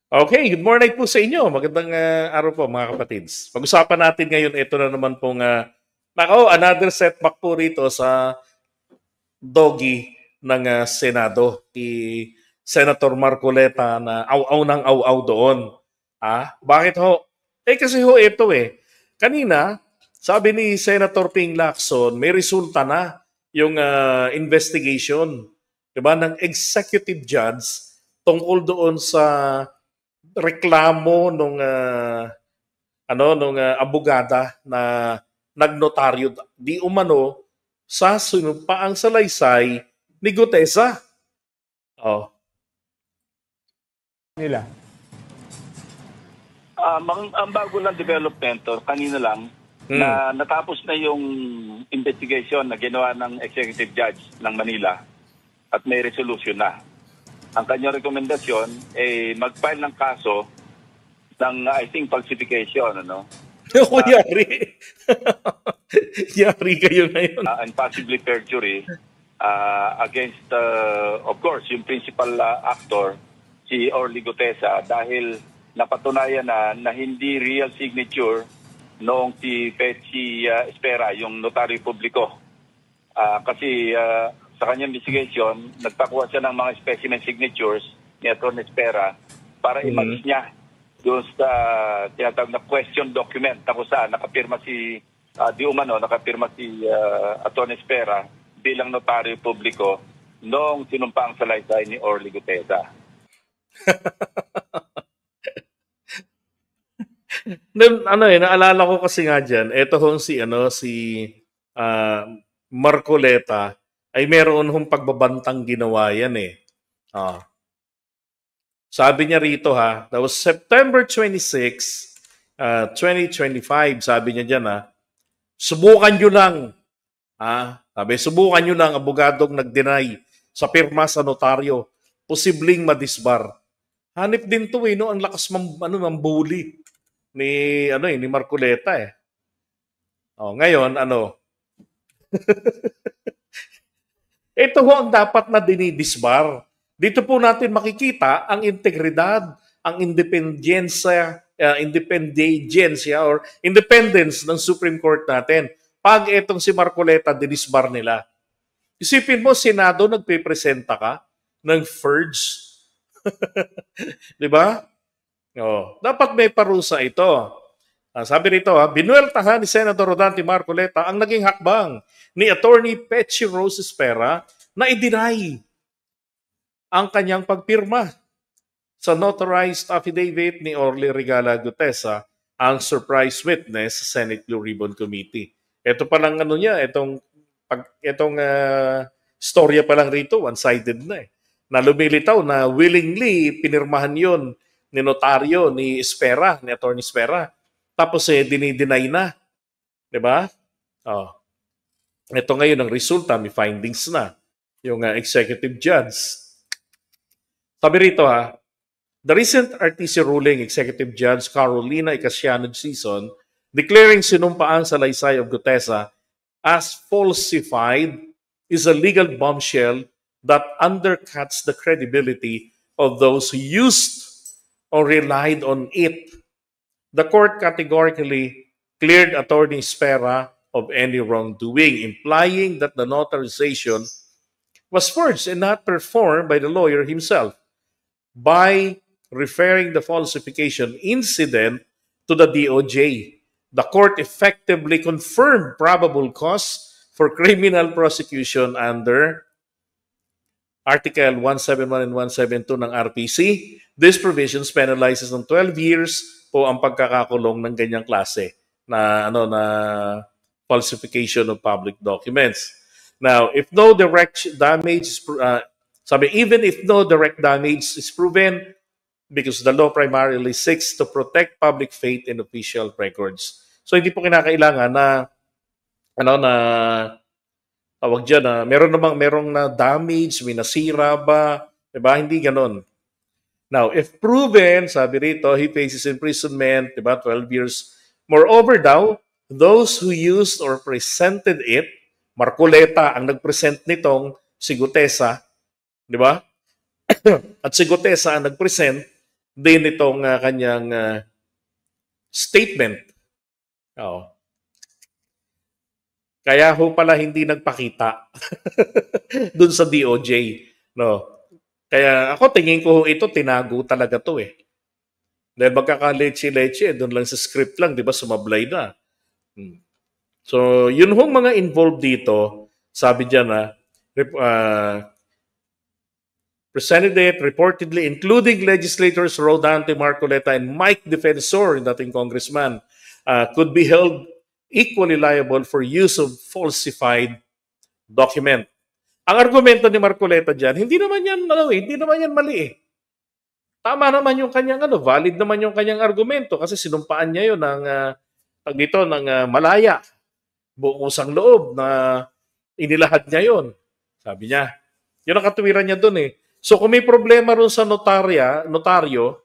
Okay, good morning po sa inyo. Magandang araw po mga kapatids. Pag-usapan natin ngayon, ito na naman pong, another setback po rito sa doggy ng Senado. Senator Marcoleta na aw-aw ng aw-aw doon. Bakit ho? Kasi ho ito Kanina, sabi ni Senator Ping Lacson, may resulta na yung investigation, 'di ba, ng executive judge tungkol doon sa reklamo nung abogada na nagnotaryo di umano sa sinumpaang salaysay ni Gutesa. Oh. Nila. Ang bago lang development, kanina lang, na natapos na yung investigation na ginawa ng executive judge ng Manila at may resolution na. Ang kanyang rekomendasyon ay mag-file ng kaso ng, I think, falsification, Yari. Yari kayo ngayon. And possibly perjury against, of course, yung principal actor, si Orly Gutesa, dahil napatunayan na hindi real signature noong si Petsi Espera, yung notaryo publiko. Kasi sa kanyang investigation, nagpakuha siya ng mga specimen signatures ni Atty. Espera para i-match niya doon sa tinatawag na question document. Tapos nakapirma si nakapirma si Atty. Espera bilang notaryo publiko noong sinumpaang salaysay ni Orly Gutesa. Naalala ko kasi nga diyan, eto hong si Marcoleta ay meron hong pagbabantang ginawa yan Sabi niya rito that was September 26, 2025, sabi niya diyan subukan niyo lang. Sabi, subukan niyo lang abogadong nag-deny sa pirma sa notaryo, posibleng madisbar. Hanip din to no, ang lakas mambuli ni Marcoleta ngayon ito ho ang dapat na dinidisbar. Dito po natin makikita ang integridad, ang independensya or independence ng Supreme Court natin. Pag itong si Marcoleta dinisbar nila. Isipin mo, Senado, nagpipresenta ka ng FERJ. Di ba? Dapat may parusa ito. Sabi rito, binueltahan ni Senator Rodante Marcoleta ang naging hakbang ni Attorney Petsi Rose Espera na i-deny ang kanyang pagpirma sa notarized affidavit ni Orly Regala Gutesa, ang surprise witness sa Senate Blue Ribbon Committee. Ito pa lang itong storya pa lang rito, one-sided na na lumilitaw na willingly pinirmahan yon ni notaryo ni Espera, ni Attorney Espera. Tapos dinideny na. 'Di ba? Ito ngayon ang resulta, may findings na yung executive judge. Sabi rito the recent RTC ruling, Executive Judge Carolina Icasiano Season, declaring sinumpaang salaysay of Gutesa as falsified is a legal bombshell that undercuts the credibility of those who used or relied on it. The court categorically cleared Attorney Espera of any wrongdoing, implying that the notarization was forged and not performed by the lawyer himself. By referring the falsification incident to the DOJ, the court effectively confirmed probable cause for criminal prosecution under Article 171 and 172 ng RPC. This provisions penalizes ng 12 years po ang pagkakakulong ng ganyang klase na falsification of public documents. Now, if no direct damage is even if no direct damage is proven, because the law primarily seeks to protect public faith in official records. So hindi po kinakailangan na tawag diyan merong na damage, may nasira ba, 'di ba? Hindi ganoon. Now, if proven, sabi rito, he faces imprisonment, 'di ba? 12 years. Moreover daw, those who used or presented it, Marcoleta ang nagpresent nitong si Gutesa, di ba? At si Gutesa ang nagpresent din itong kanyang statement. Oo. Kaya ho pala hindi nagpakita dun sa DOJ. No? Kaya ako tingin ko ito, tinago talaga to eh. Dahil magkakaleche-leche, doon lang sa script lang, di ba, sumablay na. So, yun hong mga involved dito, sabi dyan na, presented it reportedly, including legislators Rodante Marcoleta and Mike Defensor, dating congressman, could be held equally liable for use of falsified document. Ang argumento ni Marcoleta dyan, hindi naman yan mali eh. Tama naman yung kanyang valid naman yung kanyang argumento kasi sinumpaan niya yun ng malaya, buong usang loob na inilahad niya yun. Sabi niya. Yun ang katuwiran niya dun eh. So kung may problema ron sa notaryo,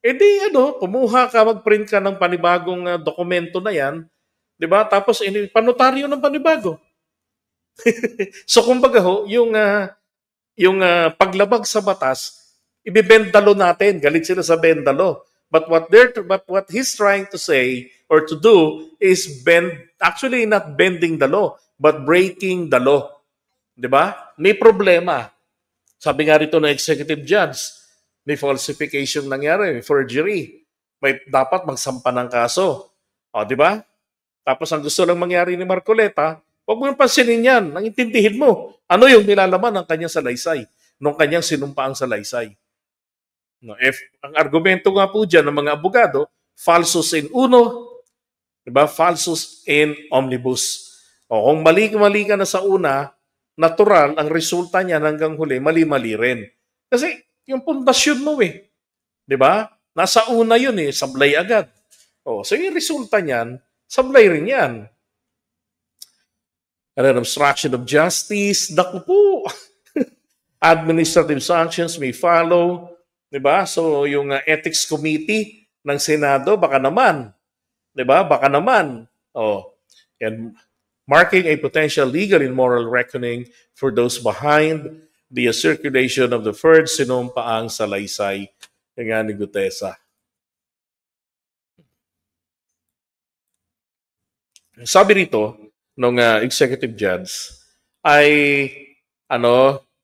edi kumuha ka, mag-print ka ng panibagong dokumento na yan, di ba? Tapos panotaryo ng panibago. So kumbaga yung paglabag sa batas, ibibendalo natin. Galit sila sa bendalo. But what he's trying to say or to do is actually not bending the law, but breaking the law. Di ba? May problema. Sabi nga rito ng executive judge, may falsification nangyari, may forgery. May dapat magsampa ng kaso. O, di ba? Tapos ang gusto lang mangyari ni Marcoleta, huwag mo yung pansinin yan. Nang intindihin mo, ano yung nilalaman ng kanyang salaysay, nung kanyang sinumpaang salaysay. No, ang argumento nga po dyan ng mga abogado, falsus in uno, diba? Falsus in omnibus. O kung mali ka na sa una, natural, ang resulta niya hanggang huli, mali-mali rin. Kasi yung pundasyon mo eh. Diba? Nasa una yun eh, sablay agad. O, so yung resulta niyan, sablay rin yan. And then obstruction of justice, naku po. Administrative sanctions may follow. Diba? So, yung ethics committee ng Senado, baka naman. Diba? Baka naman. Oh. And marking a potential legal and moral reckoning for those behind the circulation of the third sinumpaang salaysay ng ni Gutesa. Sabi rito, nung executive judge, ay,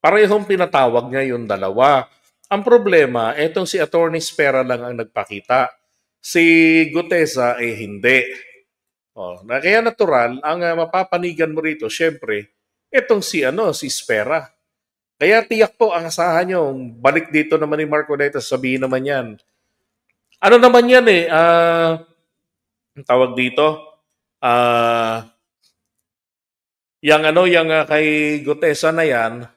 parehong pinatawag niya yung dalawa. Ang problema, etong si Attorney Spera lang ang nagpakita. Si Gutesa ay hindi. Kaya natural, ang mapapanigan mo rito, syempre, etong si Spera. Kaya tiyak po ang asahan nyo, balik dito naman ni Marcoleta, sabihin naman yan. Ano naman yan eh, ang tawag dito, yung kay Gutesa na yan,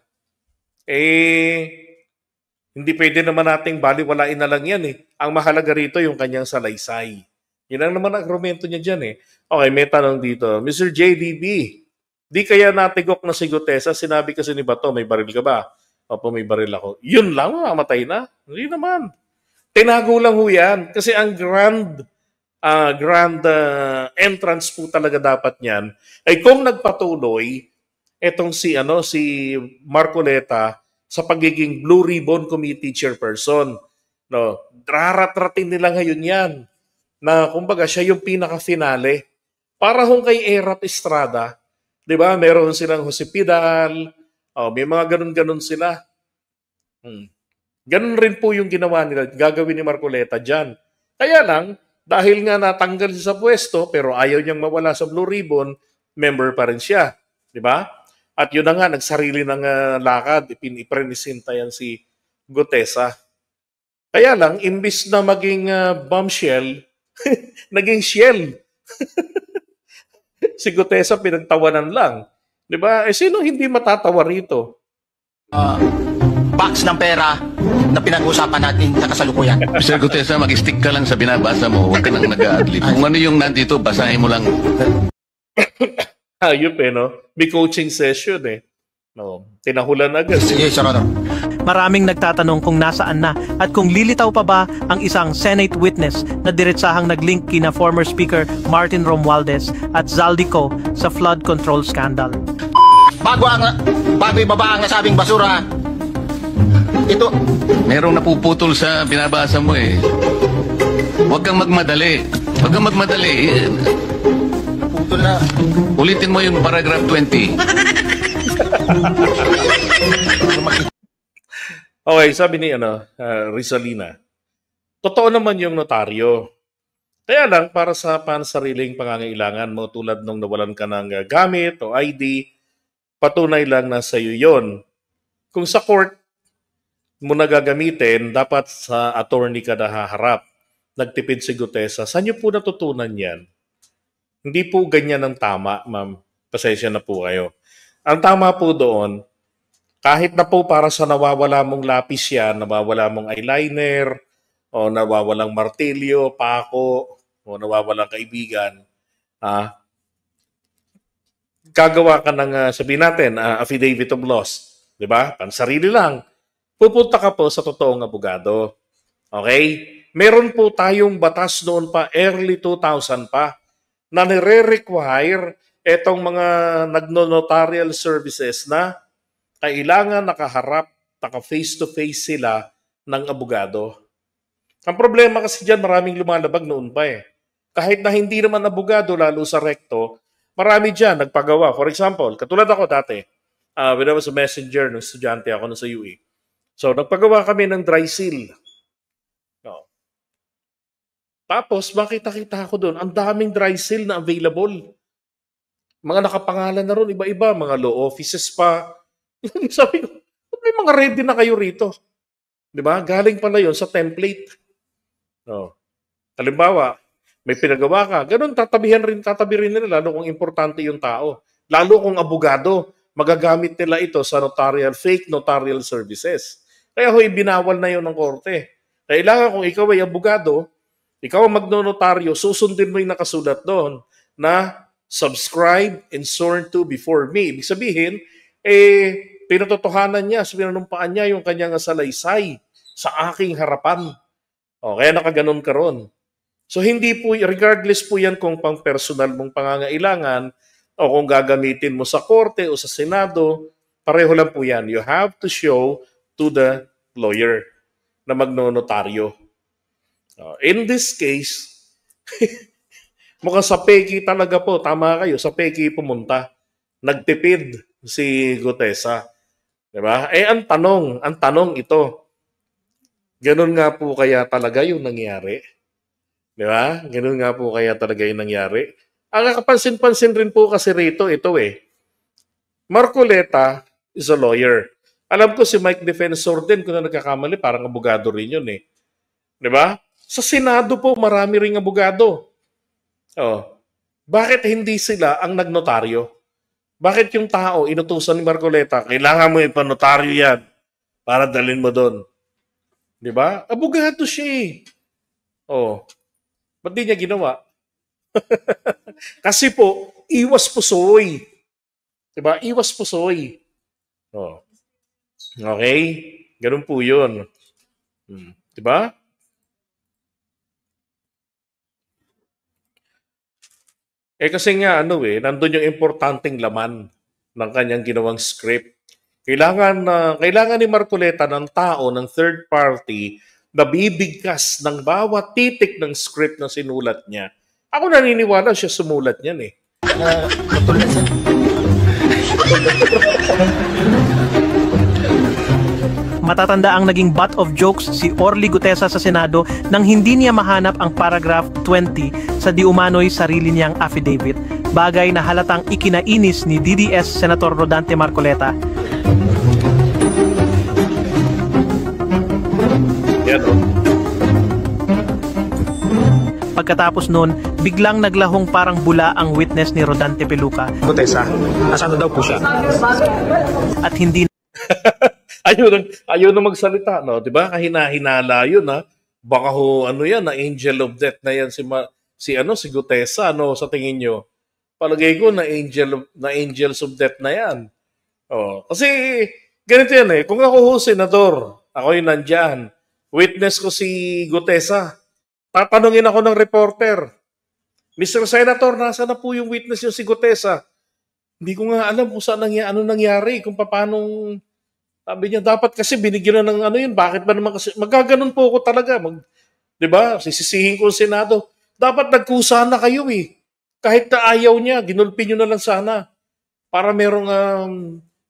hindi pwede naman nating baliwalain na lang yan eh. Ang mahalaga rito yung kanyang salaysay. Yan ang naman ang argumento niya dyan eh. Okay, may tanong dito. Mr. JDB, di kaya natigok na si Gutesa? Sinabi kasi ni Bato, may baril ka ba? Opo, may baril ako. Yun lang, mamatay na? Hindi naman. Tinago lang ho yan. Kasi ang grand entrance po talaga dapat niyan ay kung nagpatuloy etong si Marcoleta sa pagiging Blue Ribbon Committee Chairperson. No, raratratin nila ngayon yan na kumbaga siya yung pinaka-finale. Para hong kay Erat Estrada, di ba? Meron silang Jose Pidal, may mga ganun-ganun sila. Ganun rin po yung ginawa nila, gagawin ni Marcoleta dyan. Kaya lang, dahil nga natanggal siya sa pwesto, pero ayaw niyang mawala sa Blue Ribbon, member pa rin siya. Di ba? At yun na nga, nagsarili ng lakad, iprenisenta yan si Gutesa. Kaya lang, imbis na maging bombshell, naging shell. Si Gutesa pinagtawanan lang. Di ba? Sino hindi matatawa rito? Box ng pera na pinag-uusapan natin sa kasalukuyan. Mr. Gutesa, mag-stick ka lang sa binabasa mo. Huwag ka nang nag-a-adlib. Kung ano yung nandito, basahin mo lang. Ayun may coaching session eh. Tinahulan agad. Sige, Sir Honor. Maraming nagtatanong kung nasaan na at kung lilitaw pa ba ang isang Senate witness na diretsahang nag-link kina former Speaker Martin Romualdez at Zaldico sa flood control scandal. Bago ibaba ang nasabing basura, Ito, Merong napuputol sa binabasa mo eh. Huwag kang magmadali. Huwag kang magmadali. naputol na. Ulitin mo yung paragraph 20. Okay, sabi ni Rizalina, totoo naman yung notaryo. Kaya lang, para sa pansariling pangangailangan mo tulad nung nawalan ka ng gamit o ID, patunay lang na sa iyo yun. Kung sa court mo nagagamitin, dapat sa attorney ka nahaharap. Nagtipid si Gutesa. Saan niyo po natutunan yan? Hindi po ganyan ang tama, ma'am. Pasensya na po kayo. Ang tama po doon, kahit na po para sa nawawala mong lapis yan, nawawala mong eyeliner, o nawawalang martilyo, pako, o nawawalang kaibigan, gagawa ka ng, sabihin natin, affidavit of loss. Di ba? Pansarili lang. Pupunta ka po sa totoong abogado. Okay? Meron po tayong batas noon pa, early 2000 pa, na nire-require etong mga nagno-notarial services na kailangan nakaharap, naka-face-to-face sila ng abogado. Ang problema kasi dyan, maraming lumalabag noon pa eh. Kahit na hindi naman abogado, lalo sa recto, marami dyan nagpagawa. For example, katulad ako dati, when I was a messenger ng estudyante ako sa UE. So, nagpagawa kami ng dry seal. No. Tapos, makita-kita ako doon, ang daming dry seal na available. Mga nakapangalan na ron, iba-iba, mga law offices pa. Sabi ko, may mga ready na kayo rito. Di ba? Galing pala yon sa template. No. Halimbawa, may pinagawa ka, ganun tatabi rin nila, lalo kung importante yung tao. Lalo kung abogado, magagamit nila ito sa fake notarial services. Kaya binawal na yun ng korte. Kailangan kung ikaw ay abogado, ikaw ang magnonotaryo, susundin mo yung nakasulat doon na subscribe and sworn to before me. Ibig sabihin, pinatotohanan niya, pinunumpaan niya yung kanyang salaysay sa aking harapan. O, kaya nakaganon ka ron. So hindi po, regardless po yan kung pang personal mong pangangailangan o kung gagamitin mo sa korte o sa senado, pareho lang po yan. You have to show to the lawyer na magnonotaryo. In this case, mukhang sa peki talaga po, tama kayo, sa peki pumunta. Nagtipid si Gutesa. Diba? Ang tanong ito, ganun nga po kaya talaga yung nangyari? Di ba? Ganun nga po kaya talaga yung nangyari. Ang kapansin-pansin rin po kasi rito, ito Marcoleta is a lawyer. Alam ko si Mike Defensor din, kung na nagkakamali, parang abogado rin yun Di ba? Sa Senado po, marami ring abogado. Bakit hindi sila ang nagnotaryo? Bakit yung tao, inutusan ni Marcoleta, kailangan mo ipanotaryo yan para dalhin mo doon? Di ba? Abogado siya ba't di niya ginawa? Kasi po, iwas pusoy. Diba? Iwas pusoy. Okay? Ganun po yun. Diba? Kasi nga, nandun yung importanteng laman ng kanyang ginawang script. Kailangan ni Marcoleta ng tao, ng third party, nabibigkas ng bawat titik ng script na sinulat niya. Ako naniniwala siya sumulat niyan Matatanda ang naging butt of jokes si Orly Gutesa sa Senado nang hindi niya mahanap ang paragraph 20 sa di umano'y sarili niyang affidavit. Bagay na halatang ikinainis ni DDS Senator Rodante Marcoleta. Pagkatapos nun, biglang naglahong parang bula ang witness ni Rodante Peluca. Gutesa, nasaan daw po siya? At hindi ayaw na magsalita, no? 'Di ba? Kahina-hinala 'yun, Baka yan, na angel of death na yan si Gutesa, sa tingin nyo. Palagay ko na angels of death na yan. Kasi ganito yan Kung ako senador, ako yung nandyan, witness ko si Gutesa, tatanungin ako ng reporter, Mr. Senator, nasa na po yung witness yung si Gutesa? Hindi ko nga alam kung saan ano nangyari, kung paano Sabi niya, dapat kasi binigyan na ng ano yun. Bakit ba naman kasi? Magkaganon po ako talaga. Di ba? Sisisihin ko ang Senado. Dapat nagkusa na kayo eh. Kahit na ayaw niya, ginulpi nyo na lang sana. Para merong,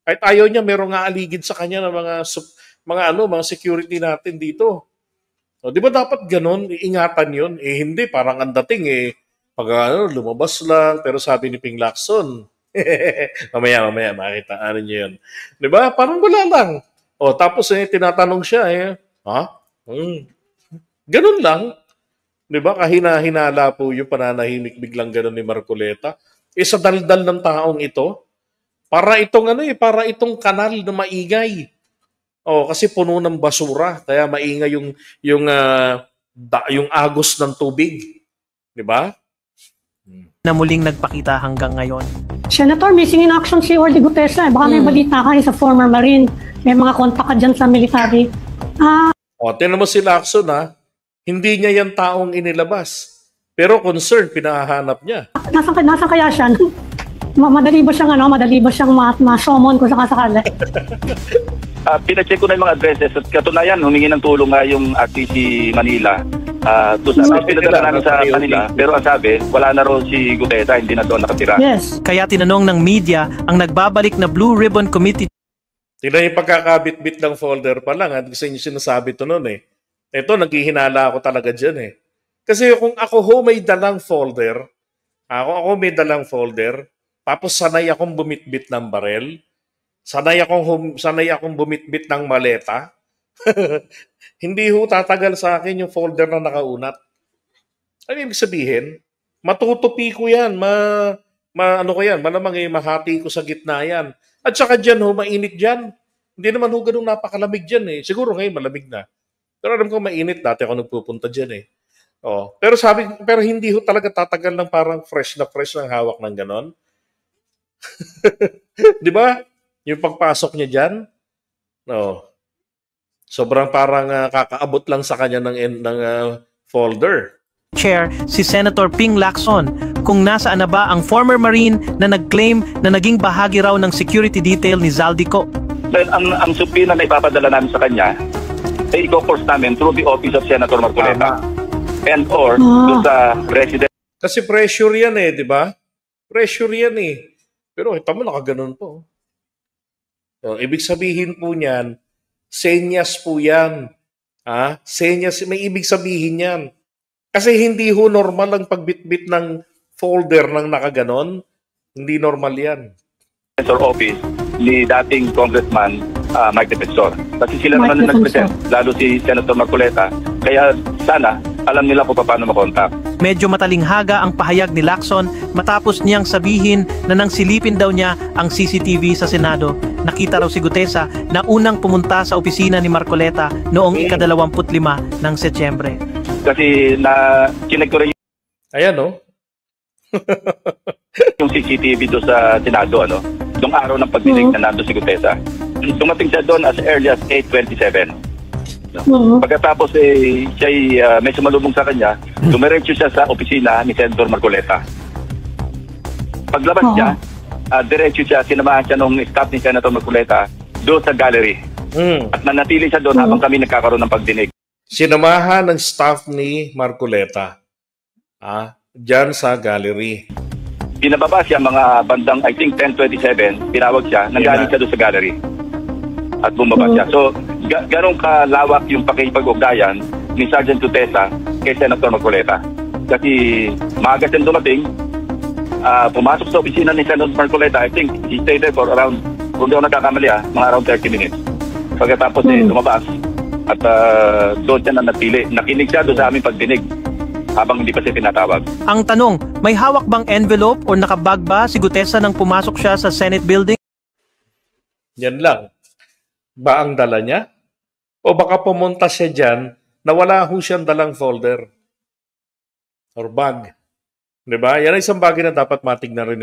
kahit ayaw niya, merong aaligid sa kanya ng mga security natin dito. O, di ba dapat ganon? Iingatan yun. Eh hindi, parang ang dating pag lumabas lang. Pero sabi ni Ping Lacson, mamaya, makita niyo yun. Di ba? Parang wala lang. O, tapos tinatanong siya ha? Ganun lang. Di ba? Kahina-hinala po yung pananahimik biglang ganun ni Marcoleta. Sa daldal ng taong ito, para itong kanal na maingay. O, kasi puno ng basura, kaya maingay yung agos ng tubig. Di ba? Na muling nagpakita hanggang ngayon. Senator, missing in action si Orly Gutesa. Baka may balita ka sa former Marine. May mga kontak ka dyan sa military. O, tinan mo si Lacson hindi niya yan taong inilabas. Pero concern, pinahahanap niya. Nasaan kaya siya? Madali ba siyang ma-summon kung sakasakali? Pinacheck ko na yung mga addresses at katunayan, humingi ng tulong nga yung RTC Manila. Pinadala namin sa kanila, pero ang sabi, wala na raw si Gutesa, hindi na doon nakatira. Yes. Kaya tinanong ng media ang nagbabalik na Blue Ribbon Committee. Tingnan yung pagkakabit-bit ng folder pa lang. Kasi yung sinasabi ito noon Ito, naghihinala ako talaga dyan Kasi kung ako may dalang folder, tapos sanay akong bumitbit ng barel, sanay akong bumitbit ng maleta, hindi tatagal sa akin yung folder na nakaunat. Ano ibig sabihin? Matutupi ko yan, malamang mahati ko sa gitna yan. At saka dyan mainit dyan. Hindi naman ganun napakalamig dyan Siguro ngayon malamig na. Pero alam ko mainit, dati ako nagpupunta dyan pero hindi talaga tatagal ng parang fresh na ng hawak ng ganon. Di ba? Yung pagpasok niya dyan, sobrang parang kakaabot lang sa kanya ng folder. Chair si Senator Ping Lacson kung nasaan na ba ang former Marine na nag-claim na naging bahagi raw ng security detail ni Zaldico. Ang subpoena na ipapadala namin sa kanya, i-course namin through the office of Senator Marcoleta and or sa resident. Kasi pressure yan di ba? Pressure yan Pero ito mo nakaganon po. So, ibig sabihin po niyan, senyas po yan. Senyas, may ibig sabihin yan. Kasi hindi normal ang pagbitbit ng folder ng nakaganon. Hindi normal yan. Office ni dating Congressman Mike Defensor. Kasi sila naman na nag-present, lalo si Senator Marcoleta. Kaya sana, alam nila kung paano makontak. Medyo matalinghaga ang pahayag ni Lacson matapos niyang sabihin na nang silipin daw niya ang CCTV sa Senado. Nakita raw si Gutesa na unang pumunta sa opisina ni Marcoleta noong ika-25 ng Setyembre. Kasi chinek ko rin Ayan yung CCTV doon sa Senado, nung araw ng pagdinig na nando si Gutesa. Dumating siya doon as early as 8:27. Pagkatapos siya may sumalubong sa kanya, dumiretso siya sa opisina ni Senator Marcoleta. Paglabas niya, diretso siya, sinamahan siya nung staff ni Senator Marcoleta doon sa gallery. At nanatili siya doon habang kami nagkakaroon ng pagdinig. Sinamahan ng staff ni Marcoleta dyan sa gallery. Pinababa siya mga bandang, I think, 10:27, tinawag siya, nanggaling siya doon sa gallery. At bumaba siya. So, ganong kalawak yung pakikipag-ugnayan ni Sergeant Gutesa kay Senator Marcoleta. Kasi maaga siyang dumating, pumasok sa opisina ni Senator Marcoleta, I think he stayed there for around, kung di ako nagkakamali mga around 30 minutes. Pagkatapos lumabas at doon siya na natili. Nakinig siya doon sa aming pagdinig habang hindi pa siya tinatawag. Ang tanong, may hawak bang envelope o nakabag ba si Gutesa nang pumasok siya sa Senate building? Yan lang. Ba ang dala niya? O baka pumunta siya dyan na wala siyang dalang folder or bag. Diba? Yan ay isang bagay na dapat matignan rin